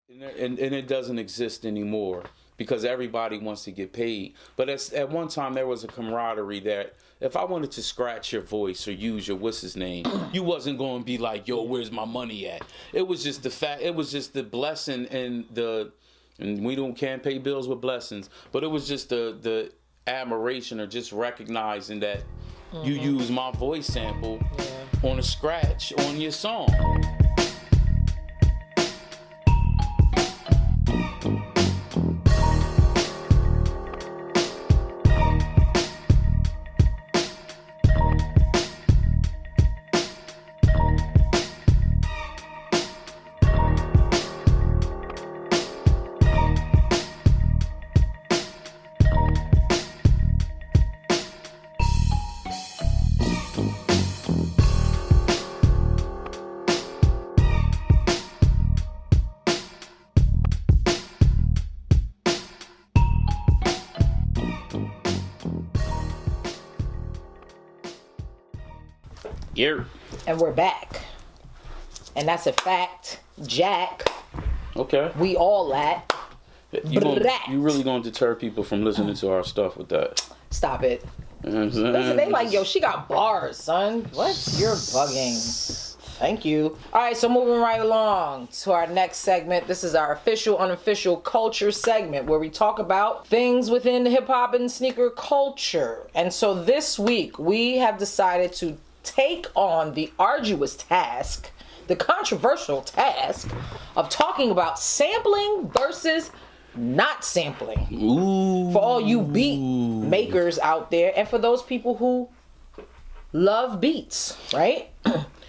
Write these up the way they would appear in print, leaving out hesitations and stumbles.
And it doesn't exist anymore because everybody wants to get paid. But at one time there was a camaraderie that if I wanted to scratch your voice or use your what's his name, you wasn't going to be like, yo, where's my money at? It was just the fact. It was just the blessing and we can't pay bills with blessings. But it was just the admiration or just recognizing that you use my voice sample on a scratch on your song. Here. And we're back. And that's a fact. Jack. Okay. We all at. You really gonna deter people from listening to our stuff with that? Stop it. You know what I'm saying? Listen, they like, yo, she got bars, son. What? You're bugging. Thank you. All right, so moving right along to our next segment. This is our official, unofficial culture segment where we talk about things within hip hop and sneaker culture. And so this week we have decided to take on the arduous task, the controversial task of talking about sampling versus not sampling. Ooh. For all you beat makers out there and for those people who love beats, right?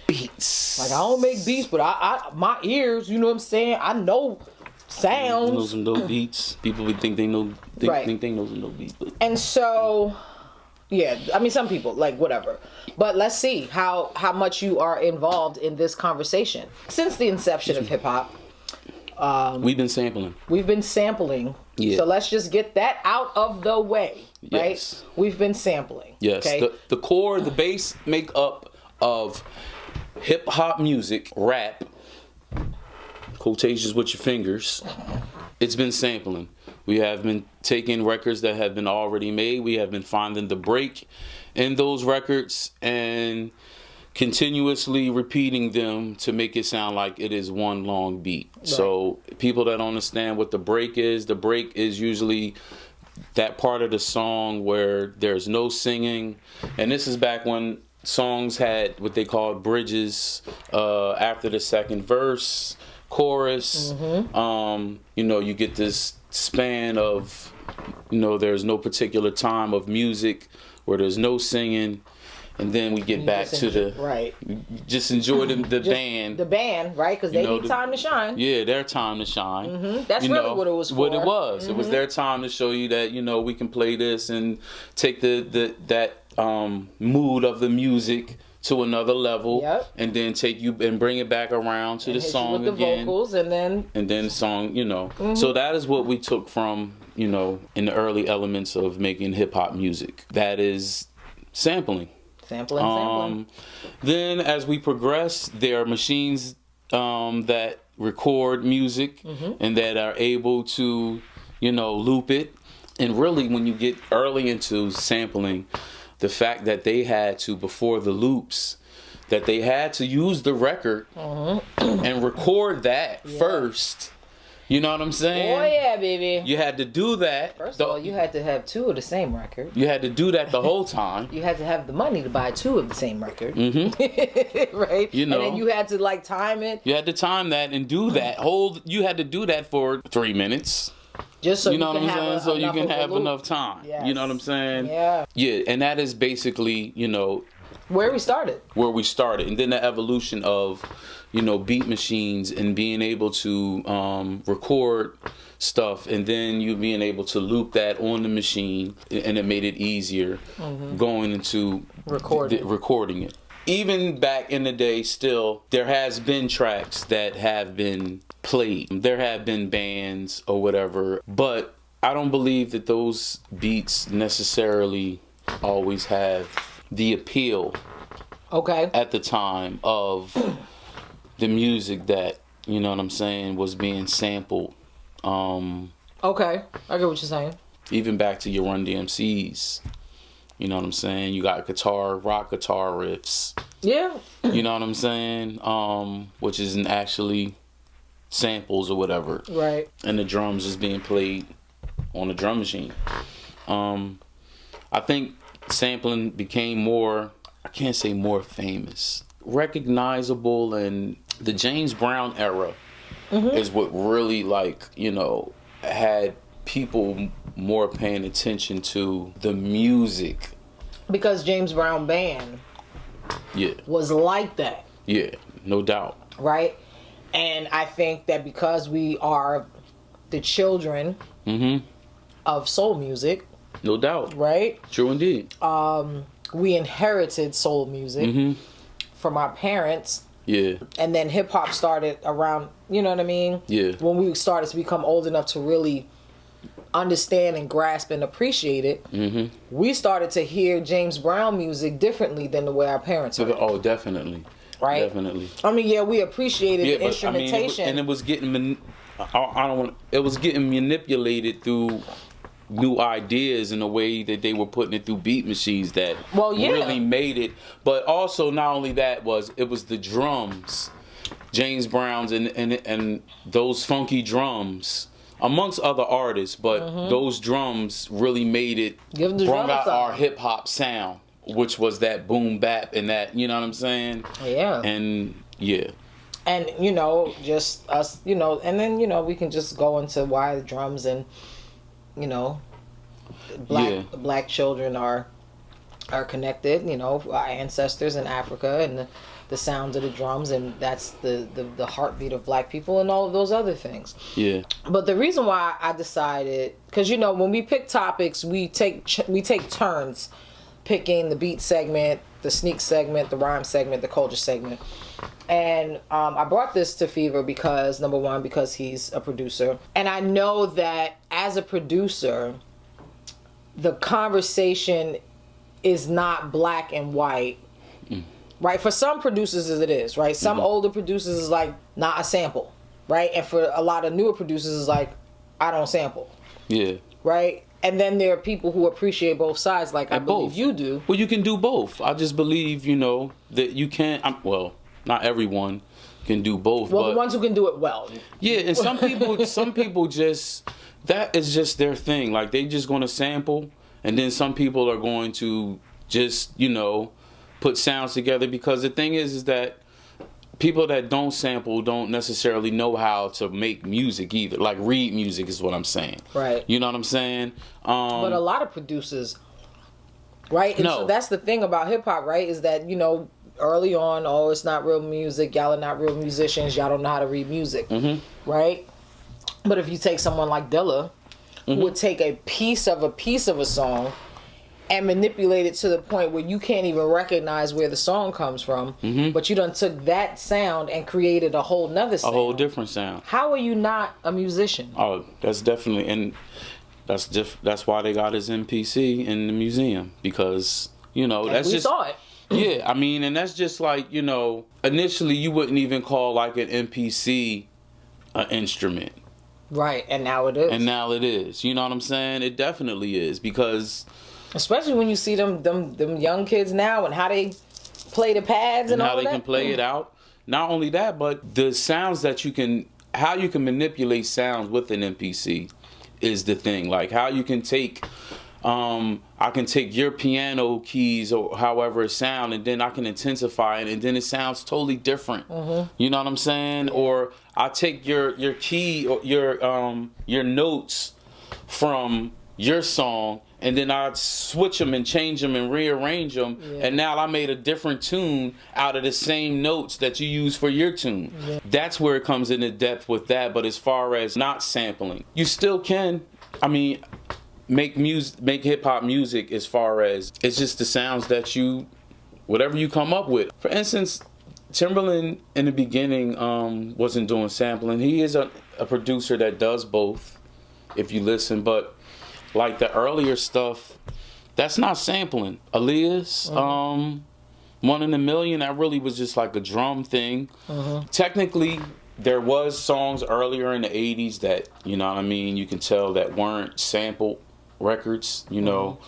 Beats. Like, I don't make beats, but I my ears, you know what I'm saying? I know sounds. You know some dope beats. People would think they know think they know some dope beats. But. And so yeah, I mean, some people, like, whatever. But let's see how much you are involved in this conversation. Since the inception of hip-hop, we've been sampling. Yeah. So let's just get that out of the way, right? Yes. We've been sampling. Yes. Okay? The core, the base makeup of hip-hop music, rap, quotations with your fingers, it's been sampling. We have been taking records that have been already made. We have been finding the break in those records and continuously repeating them to make it sound like it is one long beat. Right. So people that understand what the break is usually that part of the song where there's no singing. And this is back when songs had what they called bridges after the second verse, chorus. You get this span of, there's no particular time of music where there's no singing, and then we get back to the right. Just enjoy the band. The band, right? Because they need time to shine. Yeah, their time to shine. That's really what it was for. What it was. It was their time to show you that we can play this and take that mood of the music to another level, and then take you and bring it back around to the song with the again, vocals, and then the song, So that is what we took from, in the early elements of making hip hop music. That is sampling. Sampling. Then as we progress, there are machines that record music and that are able to, loop it. And really, when you get early into sampling, the fact that they had to, before the loops, that they had to use the record and record that first. You know what I'm saying? Oh, yeah, baby. You had to do that. First of all, you had to have two of the same record. You had to do that the whole time. You had to have the money to buy two of the same record. Right? And then you had to, time it. You had to time that and do that. You had to do that for 3 minutes. Just so you know what I'm saying? So you can have enough time. Yes. You know what I'm saying? Yeah. Yeah, and that is basically, where we started. And then the evolution of, beat machines and being able to record stuff, and then you being able to loop that on the machine, and it made it easier going into recording it. Even back in the day, still, there has been tracks that have been played. There have been bands or whatever, but I don't believe that those beats necessarily always have the appeal at the time of the music that you know what I'm saying, was being sampled. Okay, I get what you're saying. Even back to your Run DMCs. You know what I'm saying? You got rock guitar riffs. Yeah. You know what I'm saying? Which isn't actually samples or whatever. Right. And the drums is being played on a drum machine. I think sampling became more, I can't say more famous, recognizable, and the James Brown era is what really, like, you know, had people more paying attention to the music. Because James Brown Band Yeah. was like that. Yeah, no doubt. Right? And I think that because we are the children of soul music, No doubt. right? True indeed. We inherited soul music from our parents. Yeah. And then hip hop started around, you know what I mean? Yeah. When we started to become old enough to really understand and grasp and appreciate it, we started to hear James Brown music differently than the way our parents heard it. Oh, definitely. Right? Definitely. I mean, yeah, we appreciated the But, instrumentation. I mean, it was getting it was getting manipulated through new ideas in a way that they were putting it through beat machines that really made it. But also, not only that, it was the drums, James Brown's and those funky drums, amongst other artists. But those drums really made it, brought out our hip hop sound, which was that boom bap and that, you know what I'm saying? Yeah. And yeah. And, you know, just us, you know, and then, you know, we can just go into why the drums and, you know, black children are connected, you know, our ancestors in Africa and the sounds of the drums, and that's the heartbeat of black people and all of those other things. Yeah. But the reason why I decided, because, you know, when we pick topics, we take turns picking the beat segment, the sneak segment, the rhyme segment, the culture segment. And I brought this to Fever because, number one, because he's a producer. And I know that as a producer, the conversation is not black and white. Right? For some producers it is, right? Some older producers is like, not a sample. Right? And for a lot of newer producers is like, I don't sample. Yeah. Right? And then there are people who appreciate both sides, like I believe you do. Well, you can do both. I just believe, you know, that you can't. Well, not everyone can do both. Well, but the ones who can do it well. Yeah, and some people just, that is just their thing. Like, they just going to sample, and then some people are going to just, you know, put sounds together, because the thing is that people that don't sample don't necessarily know how to make music either. Like, read music is what I'm saying. Right. You know what I'm saying? But a lot of producers, right? And No. so that's the thing about hip hop, right? Is that, you know, early on, oh, it's not real music. Y'all are not real musicians. Y'all don't know how to read music. Right? But if you take someone like Dilla, who would take a piece of a song and manipulate it to the point where you can't even recognize where the song comes from, but you done took that sound and created a whole nother sound. A whole different sound. How are you not a musician? Oh, that's definitely, and that's why they got his MPC in the museum, because, you know, And that's we just, saw it. yeah, I mean, and that's just like, you know, initially you wouldn't even call like an MPC an instrument. Right, and now it is. And now it is. You know what I'm saying? It definitely is, because especially when you see them young kids now and how they play the pads and all how they that. can play it out. Not only that, but the sounds that how you can manipulate sounds with an MPC is the thing. Like, how you can take, I can take your piano keys or however it sound, and then I can intensify it, and then it sounds totally different. You know what I'm saying? Or I take your key or your notes from your song, and then I'd switch them and change them and rearrange them, and now I made a different tune out of the same notes that you use for your tune. That's where it comes into depth with that. But as far as not sampling, you still can, I mean, make hip hop music, as far as it's just the sounds that whatever you come up with. For instance, Timberland in the beginning wasn't doing sampling. He is a producer that does both, if you listen, but like the earlier stuff, that's not sampling. Aaliyah's, 1 in a Million, that really was just like a drum thing. Technically, there was songs earlier in the 80s that, you know what I mean, you can tell that weren't sampled records, you know.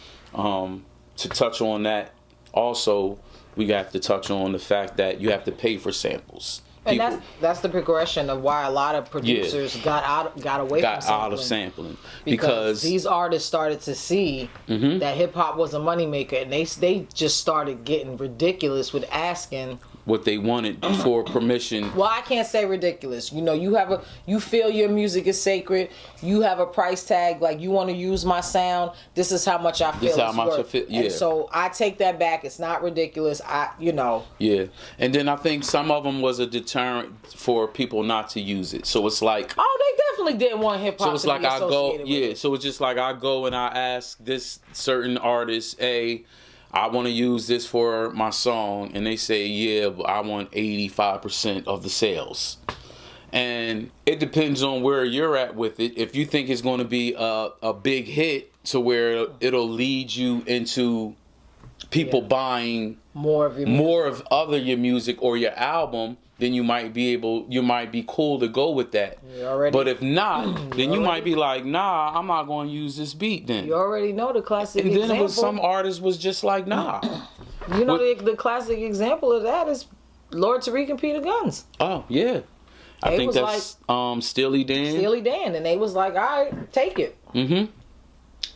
To touch on that, also, we got to touch on the fact that you have to pay for samples. And that's the progression of why a lot of producers got away from sampling. Out of sampling. Because these artists started to see that hip-hop was a moneymaker, and they just started getting ridiculous with asking what they wanted for permission. Well, I can't say ridiculous. You know, you feel your music is sacred. You have a price tag, like you want to use my sound. This is how much I feel. This is how much I feel. Yeah. And so I take that back. It's not ridiculous. Yeah, and then I think some of them was a deterrent for people not to use it. So it's like, oh, they definitely didn't want hip hop. So it's like I go, yeah. So it's just like I go and I ask this certain artist, hey, I want to use this for my song, and they say, yeah, but I want 85% of the sales. And it depends on where you're at with it. If you think it's going to be a big hit to where it'll lead you into people buying more of your music or your album, then you might be cool to go with that. But if not, then you might be like, nah, I'm not going to use this beat then. You already know the classic example. And then it was some artists was just like, nah. You know, the classic example of that is Lord Tariq and Peter Guns. Oh, yeah. I think that's Steely Dan. Steely Dan. And they was like, all right, take it. Mm-hmm.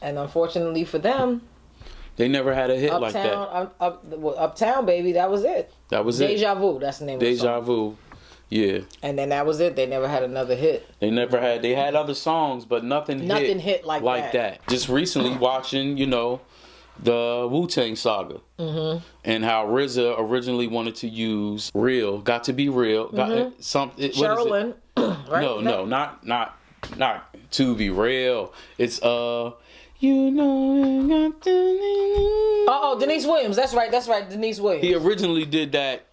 And unfortunately for them, they never had a hit like that. Uptown, baby, that was it. That was Deja Vu, that's the name of the song. Deja Vu, yeah. And then that was it. They never had another hit. They had other songs, but nothing hit like that. Just recently watching, you know, the Wu-Tang Saga. Mm-hmm. And how RZA originally wanted to use Real, Got to Be Real. Cheryl Lynn, right? No, not To Be Real. It's you know. Oh, Denise Williams. That's right. Denise Williams. He originally did that.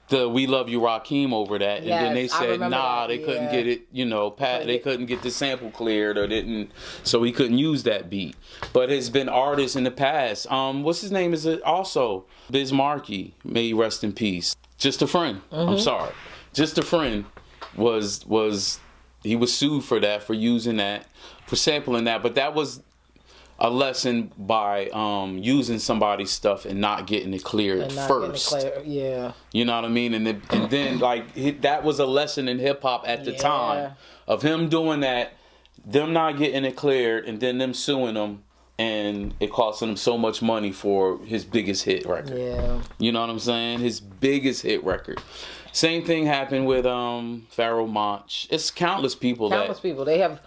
The We Love You Rakim over that, and then they said they couldn't get it. You know, they couldn't get the sample cleared or didn't, so he couldn't use that beat. But there's been artists in the past. What's his name? Is it also Biz Markie? May he rest in peace. Just a Friend. Mm-hmm. I'm sorry. Just a Friend was he was sued for that, for using that, for sampling that, but that was a lesson by using somebody's stuff and not getting it cleared first. Yeah. You know what I mean? And then like that was a lesson in hip hop at the time of him doing that, them not getting it cleared, and then them suing him, and it costing him so much money for his biggest hit record. Yeah. You know what I'm saying? His biggest hit record. Same thing happened with Pharoah Monch. It's countless people. They have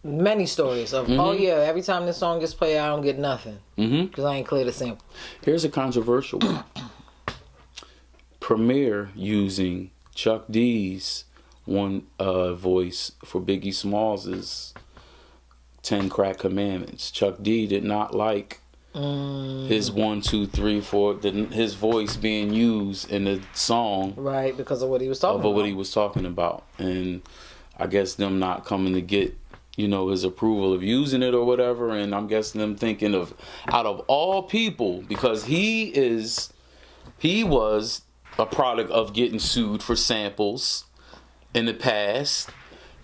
many stories of, oh yeah, every time this song gets played, I don't get nothing because I ain't clear the sample. Here's a controversial one. Premier using Chuck D's voice for Biggie Smalls' 10 Crack Commandments. Chuck D did not like his 1, 2, 3, 4, his voice being used in the song, right? Because of what he was talking about, and I guess them not coming to get, you know, his approval of using it or whatever, and I'm guessing them thinking of, out of all people, because he was a product of getting sued for samples in the past,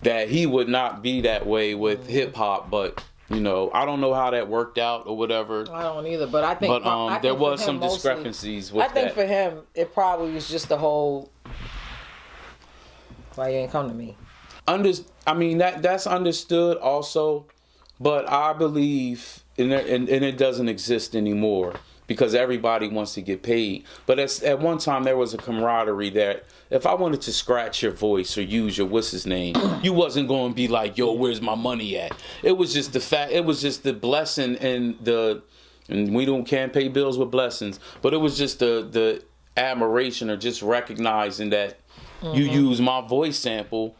that he would not be that way with hip hop, but you know, I don't know how that worked out or whatever. I don't either, but I think there was some discrepancies with that. I think for him, it probably was just the whole, why you ain't come to me? I mean, that's understood also, but I believe, and it doesn't exist anymore because everybody wants to get paid. But at one time, there was a camaraderie that if I wanted to scratch your voice or use your what's his name, you wasn't going to be like, yo, where's my money at? It was just the fact, it was just the blessing and we can't pay bills with blessings, but it was just the admiration or just recognizing that you use my voice sample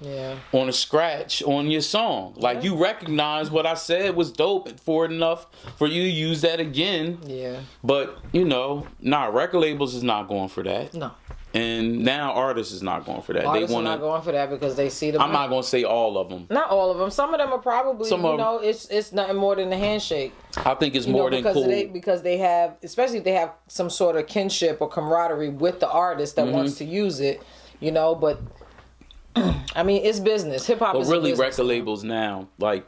on a scratch on your song. Like, you recognize what I said was dope for it enough for you to use that again. Yeah. But, you know, record labels is not going for that. No. And now artists is not going for that. Artists are not going for that because they see the money. I'm not going to say all of them. Not all of them. Some of them are probably, it's nothing more than a handshake. I think it's more than cool. Because they have, especially if they have some sort of kinship or camaraderie with the artist that wants to use it. You know, but I mean, it's business. Hip hop But is really, a business. record labels now, like,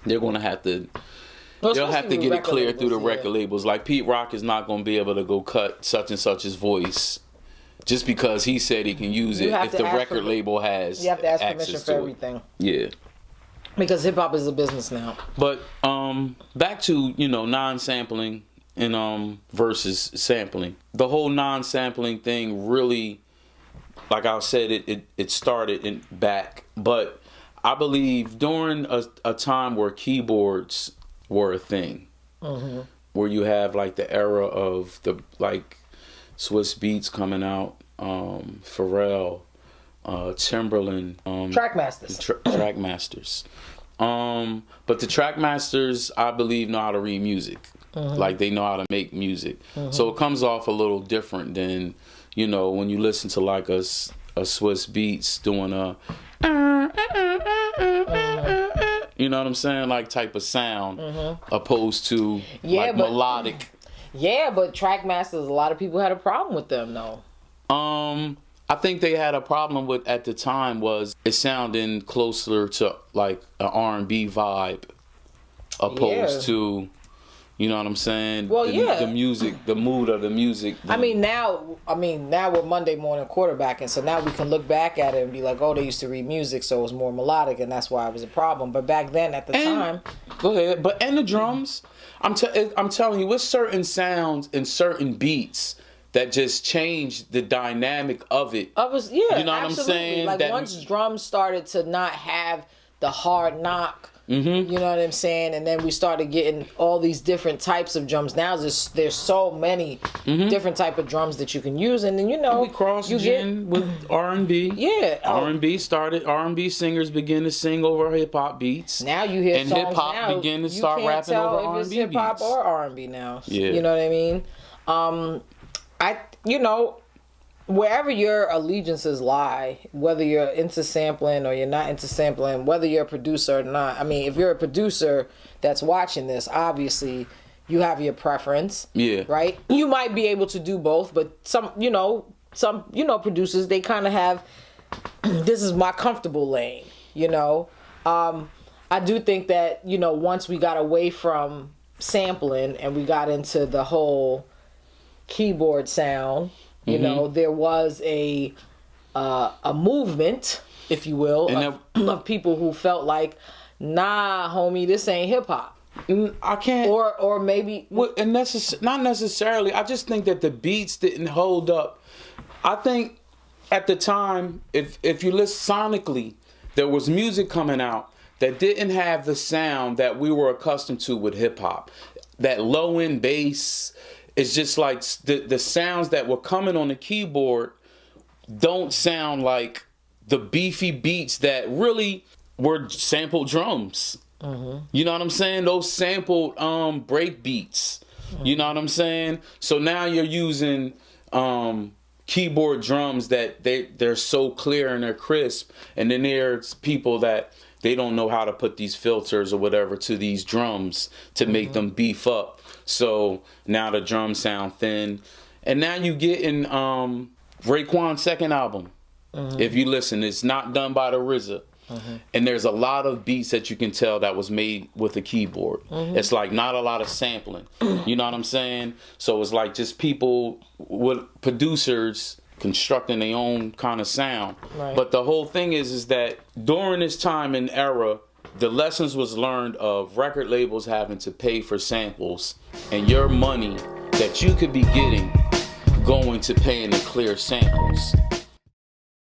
they're gonna have to. Well, They'll have to especially get with it clear through the labels, record labels. Like Pete Rock is not gonna be able to go cut such and such's voice just because he said he can use You it have if to the ask record for- label has You have to ask access permission for to it. everything Yeah. because hip hop is a business now. But back to, non-sampling and versus sampling. The whole non-sampling thing really, like I said, it started back, but I believe during a time where keyboards were a thing, where you have like the era of the like Swiss Beats coming out, Pharrell, Timberland, Trackmasters. Trackmasters. But the Trackmasters, I believe, know how to read music. Like they know how to make music. So it comes off a little different than, when you listen to like a Swiss Beats doing a, you know what I'm saying? Like type of sound opposed to Yeah, like but- melodic. Yeah, but Trackmasters, a lot of people had a problem with them though. I think they had a problem with at the time was it sounding closer to like an R&B vibe opposed Yeah. to, you know what I'm saying? Well, yeah. The music, the mood of the music. I mean now we're Monday morning quarterbacking, so now we can look back at it and be like, oh, they used to read music, so it was more melodic, and that's why it was a problem. But back then, at the time, Go ahead. But and the drums, I'm telling you, with certain sounds and certain beats that just changed the dynamic of it. I was you know what I'm absolutely. saying? Like That- once drums started to not have the hard knock. Mm-hmm. You know what I'm saying? And then we started getting all these different types of drums. Now there's so many different type of drums that you can use, and then We crossed you gen with R&B. Yeah. R&B started. R&B singers begin to sing over hip hop beats. Now you hear And songs hip-hop now, begin to you start can't rapping tell over if it's R&B hip hop beats. or R&B now. Yeah. You know what I mean? Wherever your allegiances lie, whether you're into sampling or you're not into sampling, whether you're a producer or not. I mean, if you're a producer that's watching this, obviously you have your preference. Yeah. Right? You might be able to do both, but some producers, they kind of have, this is my comfortable lane, I do think that, once we got away from sampling and we got into the whole keyboard sound, there was a movement, if you will, And of people who felt like, nah, homie, this ain't hip hop. I can't. Or maybe Not necessarily. I just think that the beats didn't hold up. I think at the time, if you listen sonically, there was music coming out that didn't have the sound that we were accustomed to with hip hop. That low end bass is just like the sounds that were coming on the keyboard don't sound like the beefy beats that really were sampled drums. You know what I'm saying? Those sampled break beats. You know what I'm saying? So now you're using keyboard drums that they're so clear and they're crisp, and then there's people that they don't know how to put these filters or whatever to these drums to make them beef up. So now the drums sound thin, and now you get in Raekwon's second album. If you listen, it's not done by the RZA. And there's a lot of beats that you can tell that was made with a keyboard. It's like not a lot of sampling. You know what I'm saying? So it's like just people with producers constructing their own kind of sound. Right. But the whole thing is that during this time and era, the lessons was learned of record labels having to pay for samples and your money that you could be getting going to paying to clear samples.